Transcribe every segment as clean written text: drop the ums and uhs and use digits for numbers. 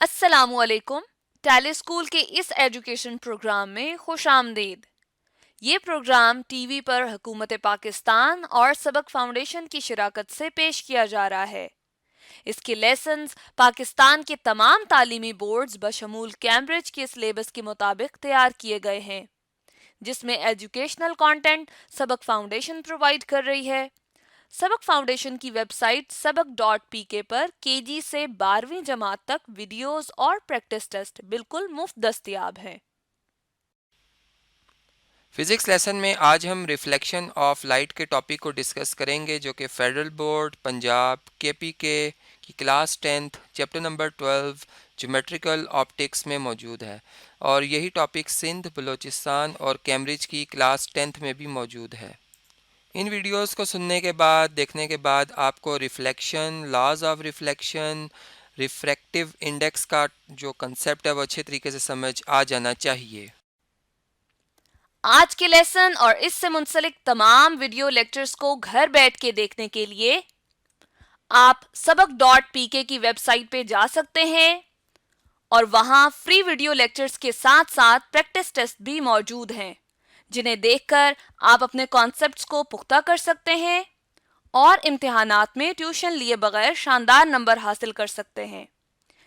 अस्सलामुअलैकुम। Tally school के इस एजुकेशन प्रोग्राम में खुश आमदीद। ये प्रोग्राम टीवी पर हुकूमत पाकिस्तान और सबक फाउंडेशन की शिराकत से पेश किया जा रहा है। इसके लेसन्स पाकिस्तान के तमाम तालीमी बोर्ड्स बशमूल कैम्ब्रिज के सिलेबस के मुताबिक तैयार किए गए हैं, जिसमें एजुकेशनल कंटेंट सबक फाउंडेशन प्रोवाइड कर रही है। सबक फाउंडेशन की वेबसाइट sabak.pk पर केजी से 12वीं जमात तक वीडियोस और प्रैक्टिस टेस्ट बिल्कुल मुफ्त दस्तयाब हैं। फिज़िक्स लेसन में आज हम रिफ्लेक्शन ऑफ लाइट के टॉपिक को डिस्कस करेंगे, जो कि फेडरल बोर्ड पंजाब केपीके की class 10th chapter number 12 geometrical optics में मौजूद है, और यही टॉपिक सिंध बलूचिस्तान और कैम्ब्रिज की क्लास 10th में भी मौजूद है। इन वीडियोस को सुनने के बाद, देखने के बाद आपको reflection, laws of reflection, refractive index का जो कंसेप्ट है वो अच्छे तरीके से समझ आ जाना चाहिए। आज के लेसन और इससे मुंसलिक तमाम वीडियो लेक्चर्स को घर बैठ के देखने के लिए आप sabak.pk की वेबसाइट पे जा सकते हैं और वहां फ्री वीडियो लेक्चर्स के साथ साथ प्रैक्टिस टेस्ट भी मौजूद हैं, जिन्हें देखकर आप अपने कॉन्सेप्ट्स को पुख्ता कर सकते हैं और इम्तिहानात में ट्यूशन लिए बगैर शानदार नंबर हासिल कर सकते हैं।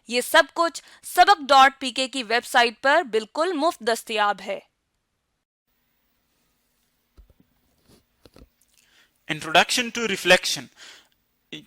ये सब कुछ sabak.pk की वेबसाइट पर बिल्कुल मुफ्त दस्तयाब है। Introduction to reflection.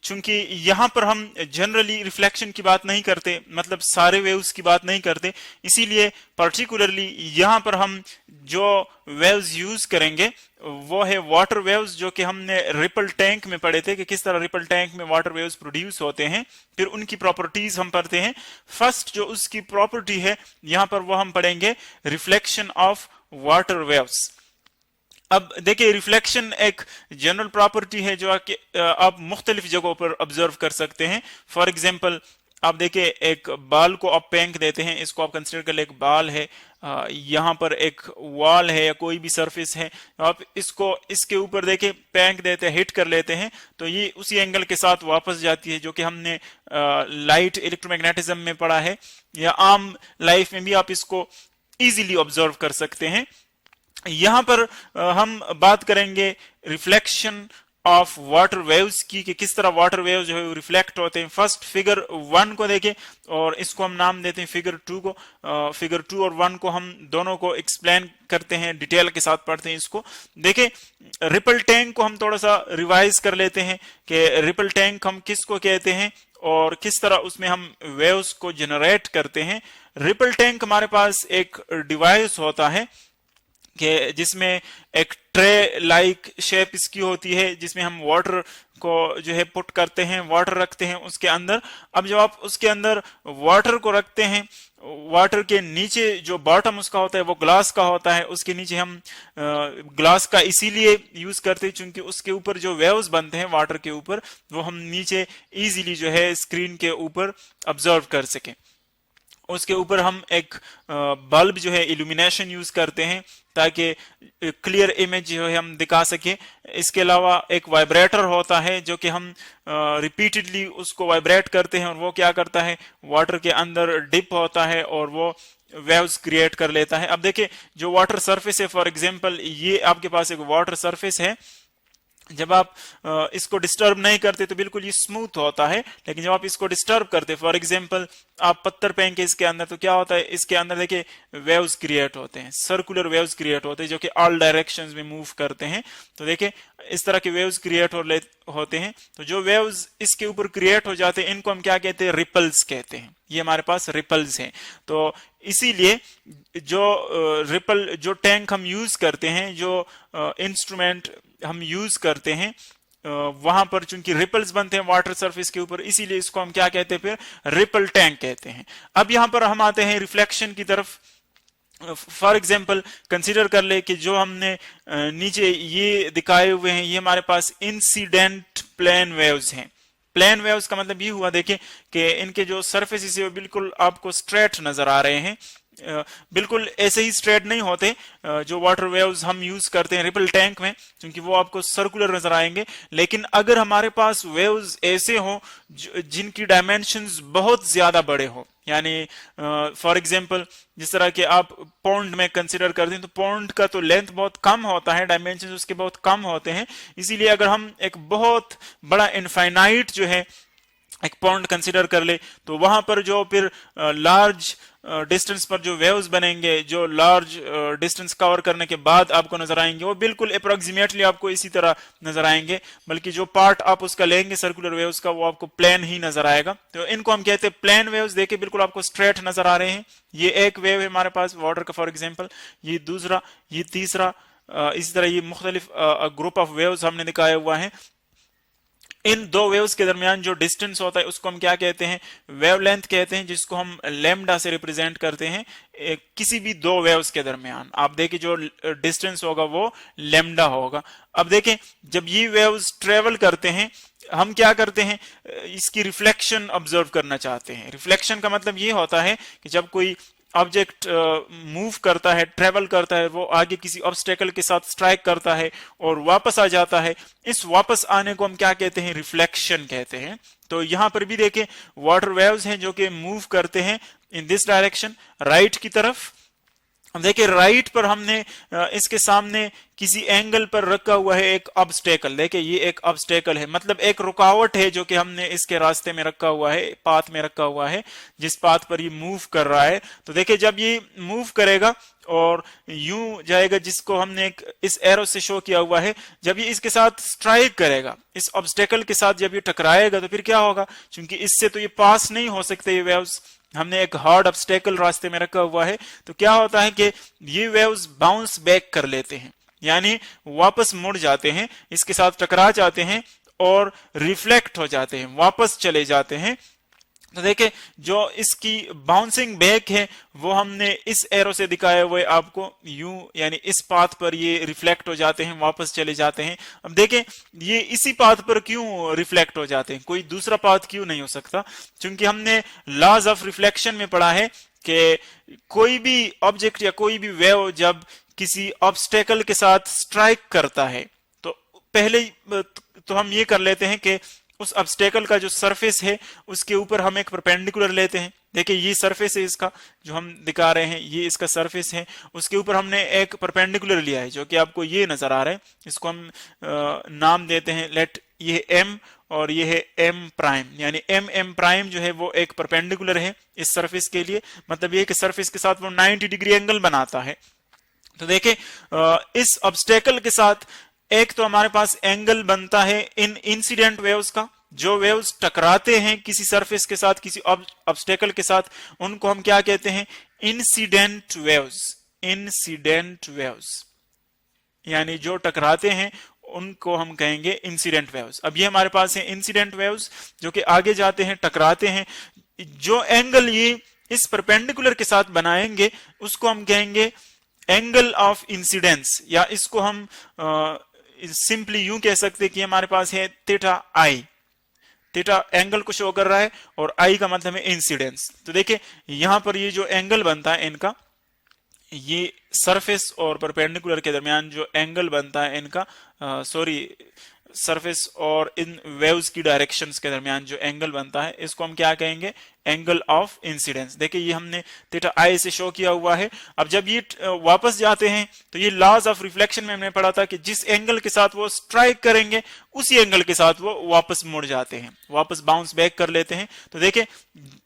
चूंकि यहाँ पर हम जनरली रिफ्लेक्शन की बात नहीं करते, मतलब सारे वेव्स की बात नहीं करते, इसीलिए पर्टिकुलरली यहाँ पर हम जो वेव्स यूज करेंगे वो है वाटर वेव्स, जो कि हमने रिपल टैंक में पढ़े थे कि किस तरह रिपल टैंक में वाटर वेव्स प्रोड्यूस होते हैं। फिर उनकी प्रॉपर्टीज हम पढ़ते हैं। फर्स्ट जो उसकी प्रॉपर्टी है यहाँ पर वो हम पढ़ेंगे रिफ्लेक्शन ऑफ वाटर वेव्स। अब देखिए, रिफ्लेक्शन एक जनरल प्रॉपर्टी है जो आप मुख्तलिफ जगहों पर ऑब्जर्व कर सकते हैं। फॉर एग्जाम्पल, आप देखिए एक बाल को आप पेंक देते हैं, इसको आप कंसिडर कर ले एक बाल है, यहाँ पर एक वॉल है या कोई भी सरफेस है, आप इसको इसके ऊपर देखिए पेंक देते हैं, हिट कर लेते हैं, तो ये उसी एंगल के साथ वापस जाती है, जो कि हमने लाइट इलेक्ट्रोमैग्नेटिज्म में पढ़ा है, या आम लाइफ में भी आप इसको इजीली ऑब्जर्व कर सकते हैं। यहां पर हम बात करेंगे रिफ्लेक्शन ऑफ वाटर वेव्स की, कि किस तरह वाटर वेव्स जो है रिफ्लेक्ट होते हैं। फर्स्ट फिगर 1 को देखें और इसको हम नाम देते हैं फिगर 2 को। फिगर 2 और 1 को हम दोनों को एक्सप्लेन करते हैं, डिटेल के साथ पढ़ते हैं इसको। देखें, रिपल टैंक को हम थोड़ा सा रिवाइज कर लेते हैं कि रिपल टैंक हम किसको कहते हैं और किस तरह उसमें हम वेव्स को जनरेट करते हैं। रिपल टैंक हमारे पास एक डिवाइस होता है कि जिसमें एक ट्रे लाइक शेप इसकी होती है, जिसमें हम वाटर को जो है पुट करते हैं, वाटर रखते हैं उसके अंदर। अब जब आप उसके अंदर वाटर को रखते हैं, वाटर के नीचे जो बॉटम उसका होता है वो ग्लास का होता है। उसके नीचे हम ग्लास का इसीलिए यूज करते हैं क्योंकि उसके ऊपर जो वेव्स बनते हैं वाटर के ऊपर, वो हम नीचे इजीली जो है स्क्रीन के ऊपर ऑब्जर्व कर सकें। उसके ऊपर हम एक बल्ब जो है इल्यूमिनेशन यूज करते हैं ताकि क्लियर इमेज जो है हम दिखा सके। इसके अलावा एक वाइब्रेटर होता है जो कि हम रिपीटेडली उसको वाइब्रेट करते हैं और वो क्या करता है, वाटर के अंदर डिप होता है और वो वेव्स क्रिएट कर लेता है। अब देखिए, जो वाटर सरफेस है, फॉर एग्जांपल ये आपके पास एक वाटर सरफेस है, जब आप इसको डिस्टर्ब नहीं करते तो बिल्कुल ये स्मूथ होता है, लेकिन जब आप इसको डिस्टर्ब करते, फॉर एग्जांपल आप पत्थर फेंके इसके अंदर, तो क्या होता है, इसके अंदर देखिए वेव्स क्रिएट होते हैं, सर्कुलर वेव्स क्रिएट होते हैं जो कि ऑल डायरेक्शंस में मूव करते हैं। तो देखिए इस तरह के वेव्स क्रिएट होते हैं। तो जो वेव्स इसके ऊपर क्रिएट हो जाते हैं इनको हम क्या कहते हैं, रिपल्स कहते हैं। ये हमारे पास रिपल्स हैं। तो इसीलिए जो टैंक हम यूज करते हैं, जो इंस्ट्रूमेंट हम यूज करते हैं, वहां पर चूंकि रिपल्स बनते हैं वाटर सरफेस के ऊपर, इसीलिए इसको हम क्या कहते हैं, फिर रिपल टैंक कहते हैं। अब यहां पर हम आते हैं रिफ्लेक्शन की तरफ। फॉर एग्जाम्पल कंसीडर कर ले कि जो हमने नीचे ये दिखाए हुए हैं, ये हमारे पास इंसिडेंट प्लेन वेव्स हैं। प्लेन वेव्स का मतलब ये हुआ, देखिए कि इनके जो सरफेस है बिल्कुल आपको स्ट्रेट नजर आ रहे हैं। बिल्कुल ऐसे ही स्ट्रेट नहीं होते जो वाटर वेव्स हम यूज करते हैं रिपल टैंक में, क्योंकि वो आपको सर्कुलर नजर आएंगे। लेकिन अगर हमारे पास वेव्स ऐसे हो जिनकी डायमेंशंस बहुत ज्यादा बड़े हो, यानी फॉर एग्जांपल जिस तरह के आप पॉन्ड में कंसिडर करते हैं तो पॉन्ड का तो लेंथ बहुत कम होता है, डायमेंशन उसके बहुत कम होते हैं, इसीलिए अगर हम एक बहुत बड़ा इनफाइनाइट जो है एक पॉन्ड कंसिडर कर ले तो वहां पर जो फिर लार्ज डिस्टेंस पर जो वेव्स बनेंगे, जो लार्ज डिस्टेंस कवर करने के बाद आपको नजर आएंगे, वो बिल्कुल अप्रोक्सीमेटली आपको इसी तरह नजर आएंगे, बल्कि जो पार्ट आप उसका लेंगे सर्कुलर वेव्स का वो आपको प्लेन ही नजर आएगा। तो इनको हम कहते हैं प्लेन वेव्स। देखिए बिल्कुल आपको स्ट्रेट नजर आ रहे हैं। ये एक वेव है हमारे पास वाटर का फॉर एग्जाम्पल, ये दूसरा, ये तीसरा, इसी तरह ये मुख्तलिफ ग्रुप ऑफ वेव्स हमने दिखाया हुआ है। इन दो वेव्स के दरमियान जो डिस्टेंस होता है उसको हम क्या कहते हैं? वेवलेंथ कहते हैं, जिसको हम लैम्डा से रिप्रेजेंट करते हैं किसी भी दो वेव्स के दरमियान। आप देखिए जो डिस्टेंस होगा वो लैम्डा होगा। अब देखें जब ये वेव्स ट्रेवल करते हैं हम क्या करते हैं? इसकी रिफ्लेक्शन ऑब्जर्व करना चाहते हैं। रिफ्लेक्शन का मतलब ये होता है कि जब कोई ऑब्जेक्ट मूव करता है, ट्रेवल करता है, वो आगे किसी ऑब्स्टेकल के साथ स्ट्राइक करता है और वापस आ जाता है, इस वापस आने को हम क्या कहते हैं? रिफ्लेक्शन कहते हैं। तो यहां पर भी देखें वाटर वेव्स हैं जो कि मूव करते हैं इन दिस डायरेक्शन, राइट की तरफ। अब देखिए राइट पर हमने इसके सामने किसी एंगल पर रखा हुआ है एक ऑब्स्टेकल। देखिए ये एक ऑब्स्टेकल है, मतलब एक रुकावट है जो कि हमने इसके रास्ते में रखा हुआ है, पाथ में रखा हुआ है, जिस पाथ पर ये मूव कर रहा है। तो देखिए जब ये मूव करेगा और यूं जाएगा, जिसको हमने एक इस एरो से शो किया हुआ है, जब ये इसके साथ स्ट्राइक करेगा, इस ऑब्स्टेकल के साथ जब ये टकराएगा तो फिर क्या होगा? क्योंकि इससे तो ये पास नहीं हो सकते ये वेव्स, हमने एक हार्ड ऑब्स्टेकल रास्ते में रखा हुआ है, तो क्या होता है कि ये वेव्स बाउंस बैक कर लेते हैं, यानी वापस मुड़ जाते हैं, इसके साथ टकरा जाते हैं और रिफ्लेक्ट हो जाते हैं, वापस चले जाते हैं। तो देखें जो इसकी बाउंसिंग बैक है वो हमने इस एरो से दिखाया हुआ है आपको, यूं यानी इस पाथ पर ये रिफ्लेक्ट हो जाते हैं, वापस चले जाते हैं। अब देखें ये इसी पाथ पर क्यों रिफ्लेक्ट हो जाते हैं, कोई दूसरा पाथ क्यों नहीं हो सकता? क्योंकि हमने लॉज ऑफ रिफ्लेक्शन में पढ़ा है कि कोई भी ऑब्जेक्ट या कोई भी वेव जब किसी ऑब्स्टेकल के साथ स्ट्राइक करता है तो पहले तो हम ये कर लेते हैं कि उस ऑब्स्टेकल का जो सरफेस है उसके ऊपर हम एक परपेंडिकुलर लेते हैं। देखिए ये सरफेस है इसका जो हम दिखा रहे हैं, ये इसका सरफेस है, उसके ऊपर हमने एक परपेंडिकुलर लिया है जो कि आपको ये नजर आ रहा है। इसको हम नाम देते हैं लेट, ये एम और ये है एम प्राइम, यानी एम एम प्राइम जो है वो एक परपेंडिकुलर है इस सरफेस के लिए, मतलब ये कि सरफेस के साथ वो 90 डिग्री एंगल बनाता है। तो देखें इस ऑब्स्टेकल के साथ एक तो हमारे पास एंगल बनता है इन इंसिडेंट वेव्स का, जो वेव्स टकराते हैं किसी सरफेस के साथ, किसी ऑब्स्टेकल के साथ, उनको हम क्या कहते हैं? Incident waves. इंसिडेंट वेव्स यानी जो टकराते हैं उनको हम कहेंगे इंसिडेंट वेव्स। अब ये हमारे पास है इंसिडेंट वेव्स जो कि आगे जाते हैं, टकराते हैं, जो एंगल ये इस परपेंडिकुलर के साथ बनाएंगे उसको हम कहेंगे एंगल ऑफ इंसिडेंस, या इसको हम सिंपली यूं कह सकते हैं कि हमारे पास है थीटा आई। थीटा एंगल को शो कर रहा है और आई का मतलब है इंसिडेंस। तो देखिए यहां पर ये जो एंगल बनता है इनका, ये सरफेस और परपेंडिकुलर के दरमियान जो एंगल बनता है इनका, सरफेस और इन वेव्स की डायरेक्शंस के दरमियान जो एंगल बनता है इसको हम क्या कहेंगे? Angle of incidence. देखिए ये हमने थीटा आई से शो किया हुआ है। अब जब ये वापस जाते हैं तो ये लॉज ऑफ रिफ्लेक्शन में हमने पढ़ा था कि जिस एंगल के साथ वो स्ट्राइक करेंगे उसी एंगल के साथ वो वापस मुड़ जाते हैं, वापस बाउंस बैक कर लेते हैं। तो देखिए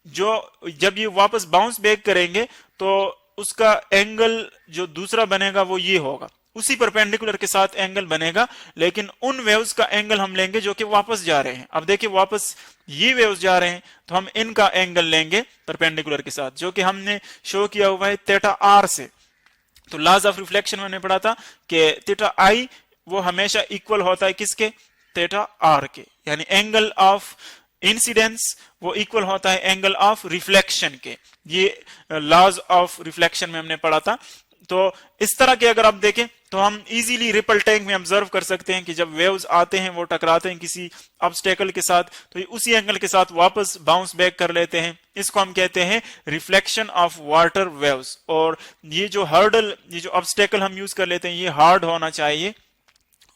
जो जब ये वापस बाउंस बैक करेंगे तो उसका एंगल जो दूसरा बनेगा वो ये होगा, उसी परपेंडिकुलर के साथ एंगल बनेगा, लेकिन उन वेव्स का एंगल हम लेंगे जो कि वापस जा रहे हैं। अब देखिए वापस ये वेव्स जा रहे हैं तो हम इनका एंगल लेंगे परपेंडिकुलर के साथ, जो कि हमने शो किया हुआ है थीटा आर से। तो लॉज ऑफ रिफ्लेक्शन में पढ़ा था कि थीटा आई वो हमेशा इक्वल होता है किसके? थीटा आर के, यानी एंगल ऑफ इंसिडेंस वो इक्वल होता है एंगल ऑफ रिफ्लेक्शन के। ये लॉज ऑफ रिफ्लेक्शन में हमने पढ़ा था। तो इस तरह के अगर आप देखें तो हम इजीली रिपल टैंक में ऑब्जर्व कर सकते हैं कि जब वेव्स आते हैं वो टकराते हैं किसी ऑब्स्टेकल के साथ तो ये उसी एंगल के साथ वापस बाउंस बैक कर लेते हैं। इसको हम कहते हैं रिफ्लेक्शन ऑफ वाटर वेव्स। और ये जो हर्डल, ये जो ऑब्स्टेकल हम यूज कर लेते हैं ये हार्ड होना चाहिए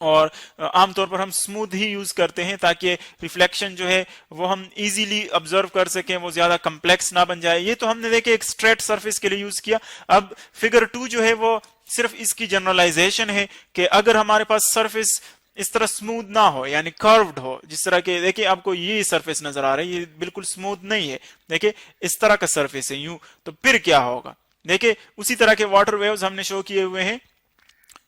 और आमतौर पर हम स्मूथ ही यूज करते हैं ताकि रिफ्लेक्शन जो है वो हम इजीली ऑब्जर्व कर सकें, वो ज्यादा कम्प्लेक्स ना बन जाए। ये तो हमने देखे एक स्ट्रेट सरफेस के लिए यूज किया। अब फिगर 2 जो है वो सिर्फ इसकी जनरलाइजेशन है कि अगर हमारे पास सरफेस इस तरह स्मूथ ना हो, यानी कर्व्ड हो, जिस तरह के देखिए आपको ये सरफेस नजर आ रहा है, ये बिल्कुल स्मूथ नहीं है, देखिए इस तरह का सरफेस है यूं, तो फिर क्या होगा? देखिए उसी तरह के वाटर वेव्स हमने शो किए हुए हैं।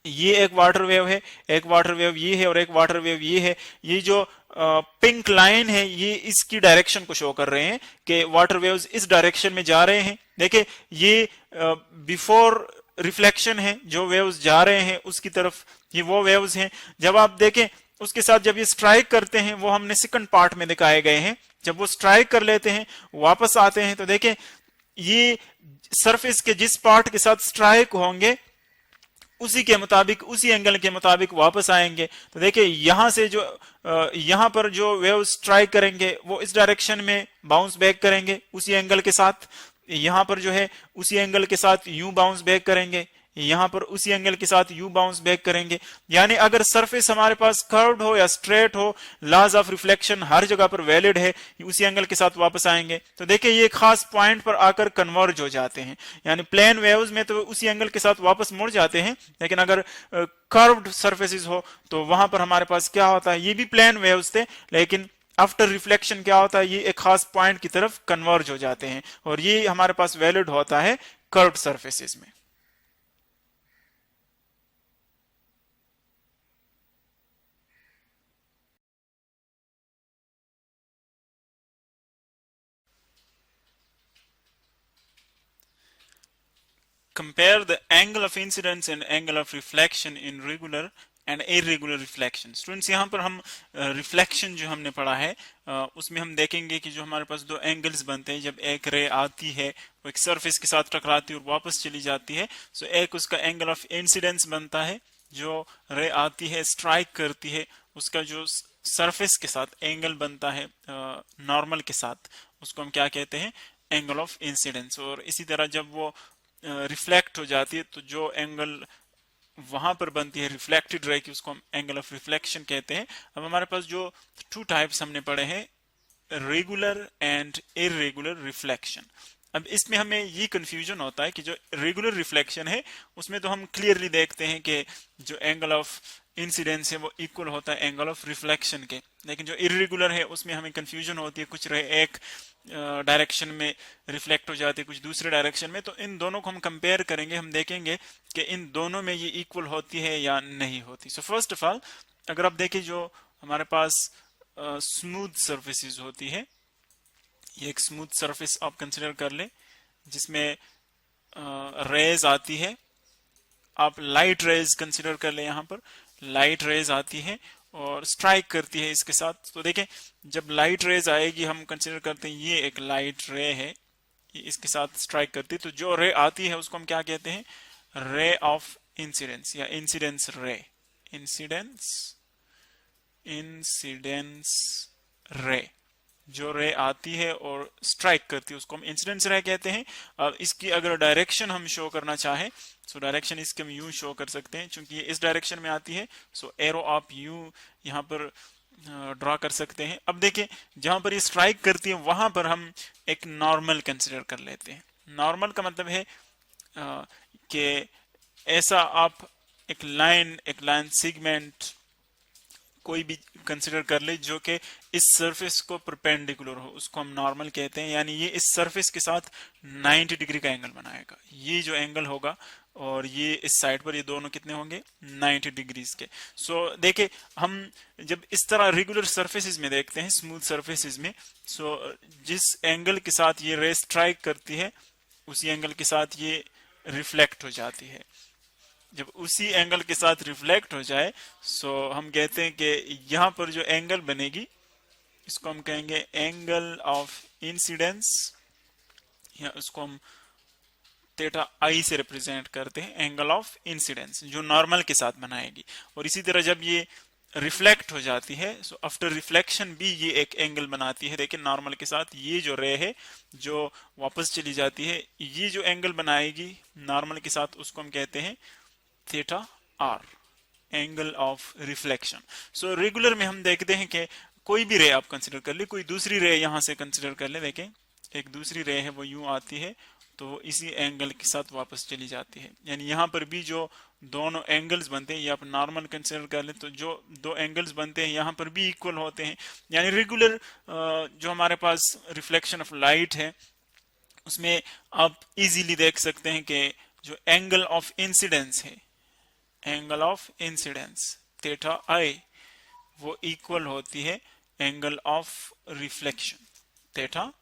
ये एक वाटर वेव है, एक वाटर वेव ये है और एक वाटर वेव ये है। ये जो पिंक लाइन है ये इसकी डायरेक्शन को शो कर रहे हैं कि वाटर वेव्स इस डायरेक्शन में जा रहे हैं। देखिए ये बिफोर रिफ्लेक्शन है, जो वेव्स जा रहे हैं उसकी तरफ, ये वो वेव्स हैं। जब आप देखें उसके साथ जब ये स्ट्राइक करते हैं, वो हमने सेकंड पार्ट में दिखाए गए हैं, जब वो स्ट्राइक कर लेते हैं वापस आते हैं, तो देखें ये सरफेस के जिस पार्ट के साथ स्ट्राइक होंगे उसी के मुताबिक, उसी एंगल के मुताबिक वापस आएंगे। तो देखिए यहां से जो यहां पर जो वेव स्ट्राइक करेंगे वो इस डायरेक्शन में बाउंस बैक करेंगे उसी एंगल के साथ, यहां पर जो है उसी एंगल के साथ यूं बाउंस बैक करेंगे, यहां पर उसी एंगल के साथ यू बाउंस बैक करेंगे। यानी अगर सरफेस हमारे पास कर्व्ड हो या स्ट्रेट हो, लॉज ऑफ रिफ्लेक्शन हर जगह पर वैलिड है, उसी एंगल के साथ वापस आएंगे। तो देखिए ये खास पॉइंट पर आकर कन्वर्ज हो जाते हैं, यानी प्लेन वेव्स में तो उसी एंगल के साथ वापस मुड़ जाते हैं, लेकिन अगर कर्व्ड सरफेसेस हो तो वहां पर हमारे पास क्या होता है, ये भी प्लेन वेव्स थे लेकिन आफ्टर रिफ्लेक्शन क्या होता है, ये एक खास पॉइंट की तरफ कन्वर्ज हो जाते हैं, और ये हमारे पास वैलिड होता है कर्व्ड सरफेसेस में। Compare the angle of incidence and angle of reflection in regular and irregular reflection. Students यहाँ पर हम रिफ्लेक्शन जो हमने पढ़ा है उसमें हम देखेंगे कि जो हमारे पास दो एंगल्स बनते हैं, जब एक रे आती है वो एक सरफेस के साथ टकराती है और वापस चली जाती है, सो एक उसका एंगल ऑफ इंसिडेंस बनता है, जो रे आती है स्ट्राइक करती है उसका जो सरफेस के साथ एंगल बनता है नॉर्मल के साथ, उसको हम क्या कहते हैं, एंगल ऑफ इंसिडेंस। और इसी तरह जब वो रिफ्लेक्ट हो जाती है तो जो एंगल वहां पर बनती है रिफ्लेक्टेड रे की, उसको हम एंगल ऑफ रिफ्लेक्शन कहते हैं। अब हमारे पास जो टू टाइप्स हमने पढ़े हैं, रेगुलर एंड इरेगुलर रिफ्लेक्शन। अब इसमें हमें ये कंफ्यूजन होता है कि जो रेगुलर रिफ्लेक्शन है उसमें तो हम क्लियरली देखते हैं कि जो एंगल ऑफ इंसिडेंस है वो इक्वल होता है एंगल ऑफ रिफ्लेक्शन के, लेकिन जो इरेगुलर है उसमें हमें कंफ्यूजन होती है, कुछ रहे एक डायरेक्शन में रिफ्लेक्ट हो जाती है, कुछ दूसरे डायरेक्शन में। तो इन दोनों को हम कंपेयर करेंगे, हम देखेंगे कि इन दोनों में ये इक्वल होती है या नहीं होती। सो फर्स्ट ऑफ ऑल अगर आप देखें जो हमारे पास स्मूथ सरफेसेस होती है, ये एक स्मूथ सरफेस आप कंसिडर कर ले जिसमें रेज आती है, आप लाइट रेज कंसिडर कर ले, यहाँ पर लाइट रेज आती है और स्ट्राइक करती है इसके साथ। तो देखें जब लाइट रेज आएगी, हम कंसिडर करते हैं ये एक लाइट रे है, ये इसके साथ स्ट्राइक करती है, तो जो रे आती है उसको हम क्या कहते हैं, रे ऑफ इंसिडेंस या इंसिडेंस रे, इंसिडेंस रे। जो रे आती है और स्ट्राइक करती है उसको हम इंसिडेंस रे कहते हैं। अब इसकी अगर डायरेक्शन हम शो करना चाहें, सो डायरेक्शन इसके हम यूं शो कर सकते हैं, चूंकि ये इस डायरेक्शन में आती है, सो एरो आप यूं यहाँ पर ड्रॉ कर सकते हैं। अब देखें जहां पर ये स्ट्राइक करती है वहां पर हम एक नॉर्मल कंसिडर कर लेते हैं। नॉर्मल का मतलब है कि ऐसा आप एक लाइन सेगमेंट कोई भी कंसिडर कर ले जो कि इस सरफेस को परपेंडिकुलर हो, उसको हम नॉर्मल कहते हैं। यानी ये इस सरफेस के साथ 90 डिग्री का एंगल बनाएगा, ये जो एंगल होगा और ये इस साइड पर, ये दोनों कितने होंगे, 90 डिग्रीज के। सो देखे हम जब इस तरह रेगुलर सरफेसेस में देखते हैं, स्मूथ सरफेसेस में, सो जिस एंगल के साथ ये रे स्ट्राइक करती है उसी एंगल के साथ ये रिफ्लेक्ट हो जाती है। जब उसी एंगल के साथ रिफ्लेक्ट हो जाए, सो हम कहते हैं कि यहां पर जो एंगल बनेगी इसको हम कहेंगे एंगल ऑफ इंसिडेंस, या उसको हम थीटा आई से रिप्रेजेंट करते हैं, एंगल ऑफ इंसिडेंस जो नॉर्मल के साथ बनाएगी। और इसी तरह जब ये रिफ्लेक्ट हो जाती है, सो आफ्टर रिफ्लेक्शन भी ये एक एंगल बनाती है, लेकिन नॉर्मल के साथ ये जो रे है जो वापस चली जाती है, ये जो एंगल बनाएगी नॉर्मल के साथ उसको हम कहते हैं theta R. Angle of reflection. So regular में हम देखते हैं कि कोई भी रे आप कंसिडर कर ले, कोई दूसरी रे यहां से कंसिडर कर ले, देखें एक दूसरी रे है वो यूं आती है तो इसी एंगल के साथ वापस चली जाती है। यानी यहाँ पर भी जो दोनों एंगल्स बनते हैं, ये आप नॉर्मल कंसिडर कर ले तो जो दो एंगल्स बनते हैं यहाँ पर भी इक्वल होते हैं। यानी रेगुलर जो हमारे पास रिफ्लेक्शन ऑफ लाइट है उसमें आप इजीली देख सकते हैं कि जो एंगल ऑफ इंसिडेंस है, angle of incidence theta I, वो इक्वल होती है angle of reflection theta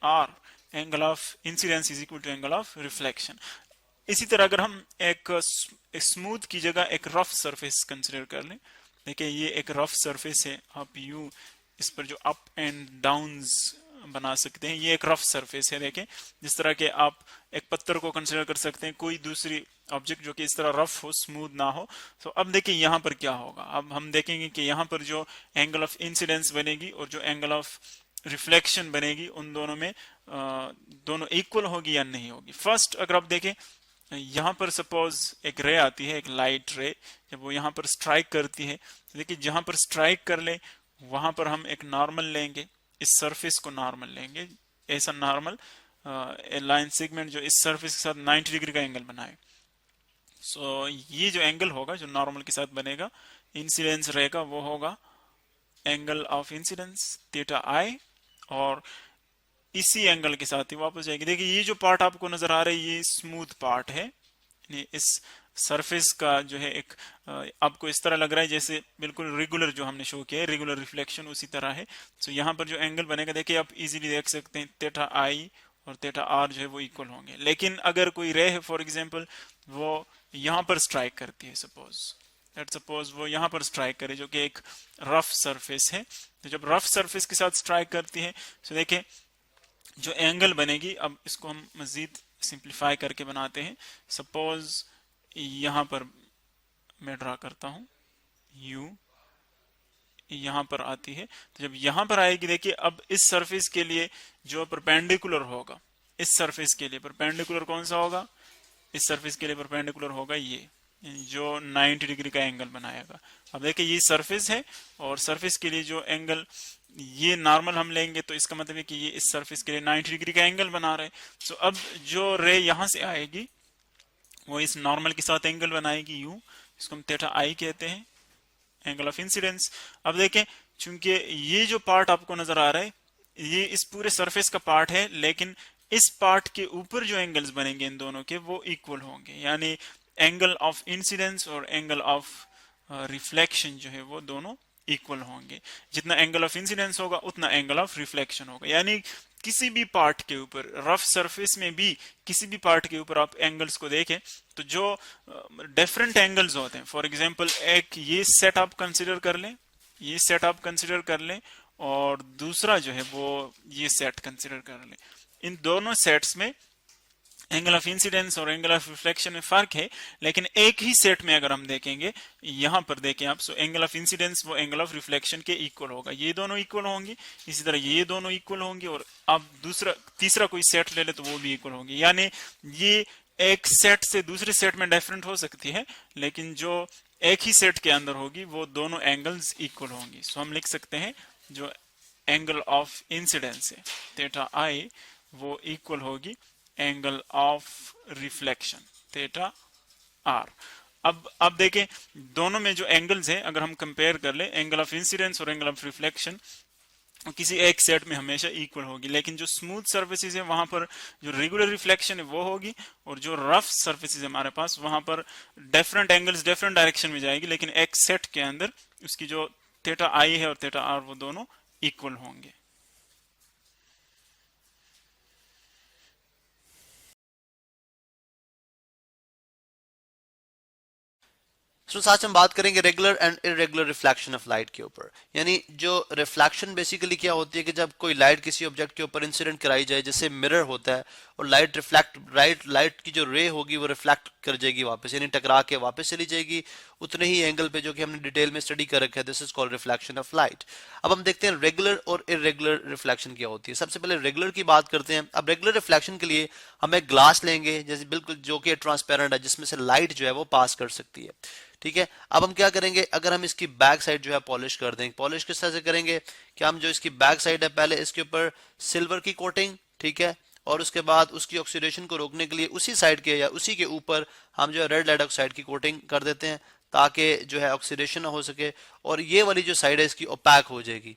R. Angle of incidence is equal to angle of reflection. इसी तरह अगर हम एक स्मूथ की जगह एक रफ सरफेस कंसिडर कर लें, देखिए ये एक रफ सरफेस है, आप यू इस पर जो अप एंड डाउन्स बना सकते हैं, ये एक रफ सरफेस है। देखें जिस तरह के आप एक पत्थर को कंसिडर कर सकते हैं, कोई दूसरी ऑब्जेक्ट जो कि इस तरह रफ हो, स्मूथ ना हो। तो अब देखिए यहाँ पर क्या होगा, अब हम देखेंगे कि यहाँ पर जो एंगल ऑफ इंसिडेंस बनेगी और जो एंगल ऑफ रिफ्लेक्शन बनेगी उन दोनों में दोनों इक्वल होगी या नहीं होगी। फर्स्ट अगर आप देखें यहाँ पर सपोज एक रे आती है, एक लाइट रे, जब वो यहाँ पर स्ट्राइक करती है तो देखिए जहां पर स्ट्राइक कर ले वहां पर हम एक नॉर्मल लेंगे, इस सरफेस को नॉर्मल लेंगे, ऐसा नॉर्मल लाइन सेगमेंट जो इस सरफेस के साथ 90 डिग्री का एंगल बनाए। सो ये जो एंगल होगा जो नॉर्मल के साथ बनेगा इंसिडेंस रे का, वो होगा एंगल ऑफ इंसिडेंस थीटा आई, और इसी एंगल के साथ ही वापस जाएगी। देखिए ये जो पार्ट आपको नजर आ रहा है ये स्मूथ पार्ट है, इस सरफेस का जो है एक आपको इस तरह लग रहा है जैसे बिल्कुल रेगुलर जो हमने शो किया है, रेगुलर रिफ्लेक्शन उसी तरह है। सो यहाँ पर जो एंगल बनेगा देखिए आप इजीली देख सकते हैं थीटा आई और थीटा आर जो है वो इक्वल होंगे। लेकिन अगर कोई रे है फॉर एग्जांपल वो यहाँ पर स्ट्राइक करती है, सपोज वो यहाँ पर स्ट्राइक करे जो कि एक रफ सरफेस है, तो जब रफ सरफेस के साथ स्ट्राइक करती है तो देखें जो एंगल बनेगी, अब इसको हम मजीद सिंप्लीफाई करके बनाते हैं। सपोज यहां पर मैं ड्रा करता हूं यू, यहां पर आती है, तो जब यहां पर आएगी देखिए अब इस सरफेस के लिए जो परपेंडिकुलर होगा, इस सरफेस के लिए परपेंडिकुलर कौन सा होगा, इस सरफेस के लिए परपेंडिकुलर होगा ये जो 90 डिग्री का एंगल बनाएगा। अब देखिए ये सरफेस है और सरफेस के लिए जो एंगल ये नॉर्मल हम लेंगे तो इसका मतलब है कि ये इस सरफेस के लिए 90 डिग्री का एंगल बना रहे हैं। सो अब जो रे यहां से आएगी वो इस नॉर्मल के साथ एंगल बनाएगी यू, इसको हम थीटा आई कहते हैं, एंगल ऑफ इंसिडेंस। अब देखें चूंकि ये जो पार्ट आपको नजर आ रहा है ये इस पूरे सरफेस का पार्ट है, लेकिन इस पार्ट के ऊपर जो एंगल्स बनेंगे इन दोनों के वो इक्वल होंगे, यानी एंगल ऑफ इंसिडेंस और एंगल ऑफ रिफ्लेक्शन जो है वो दोनों इक्वल होंगे। जितना एंगल ऑफ इंसिडेंस होगा उतना एंगल ऑफ रिफ्लेक्शन होगा। यानी किसी भी पार्ट के ऊपर, रफ सरफेस में भी किसी भी पार्ट के ऊपर आप एंगल्स को देखें तो जो डिफरेंट एंगल्स होते हैं, फॉर एग्जांपल एक ये सेट आप कंसिडर कर लें, ये सेट आप कंसिडर कर लें और दूसरा जो है वो ये सेट कंसिडर कर लें। इन दोनों सेट्स में एंगल ऑफ इंसिडेंस और एंगल ऑफ रिफ्लेक्शन में फर्क है, लेकिन एक ही सेट में अगर हम देखेंगे, यहां पर देखें आप, सो एंगल ऑफ इंसिडेंस वो एंगल ऑफ रिफ्लेक्शन के इक्वल होगा, ये दोनों इक्वल होंगे, इसी तरह ये दोनों इक्वल होंगे, और आप तीसरा कोई सेट ले ले तो वो भी इक्वल होंगे। यानी ये एक सेट से दूसरे सेट में डिफरेंट हो सकती है, लेकिन जो एक ही सेट के अंदर होगी वो दोनों एंगल्स इक्वल होंगी। सो हम लिख सकते हैं जो एंगल ऑफ इंसिडेंस है थीटा आई वो इक्वल होगी angle of reflection theta R. अब देखें दोनों में जो एंगल्स हैं अगर हम कंपेयर कर ले, एंगल ऑफ इंसिडेंस और एंगल ऑफ रिफ्लेक्शन किसी एक सेट में हमेशा इक्वल होगी, लेकिन जो स्मूथ सर्फेसिस है वहां पर जो रेगुलर रिफ्लेक्शन है वो होगी, और जो रफ सर्फेसिस है हमारे पास वहां पर डिफरेंट एंगल्स डिफरेंट डायरेक्शन में जाएगी, लेकिन एक सेट के अंदर उसकी जो थीटा आई है और थीटा आर वो दोनों इक्वल होंगे। आज हम बात करेंगे regular and irregular reflection of light के ऊपर। यानी जो रिफ्लेक्शन बेसिकली क्या होती है कि जब कोई लाइट किसी ऑब्जेक्ट के ऊपर इंसिडेंट कराई जाए, जैसे मिरर होता है, और लाइट की जो रे होगी वो रिफ्लेक्ट कर जाएगी वापस, यानी टकरा के वापस चली जाएगी, उतने ही एंगल पे जो कि हमने डिटेल में स्टडी कर रखा है। This is called reflection of light. अब हम देखते हैं रेगुलर और इरेगुलर रिफ्लेक्शन क्या होती है। सबसे पहले रेगुलर की बात करते हैं। अब रेगुलर रिफ्लेक्शन के लिए हम एक ग्लास लेंगे, जैसे बिल्कुल जो कि ट्रांसपेरेंट है, जिसमें से लाइट जो है वो पास कर सकती है। ठीक है, अब हम क्या करेंगे, अगर हम इसकी बैक साइड जो है पॉलिश कर देंगे। पॉलिश किस तरह से करेंगे कि हम जो इसकी बैक साइड है पहले इसके ऊपर सिल्वर की कोटिंग, ठीक है, और उसके बाद उसकी ऑक्सीडेशन को रोकने के लिए उसी साइड के या उसी के ऊपर हम जो है रेड लेड ऑक्साइड की कोटिंग कर देते हैं, ताकि जो है ऑक्सीडेशन ना हो सके और ये वाली जो साइड है इसकी ओपैक हो जाएगी।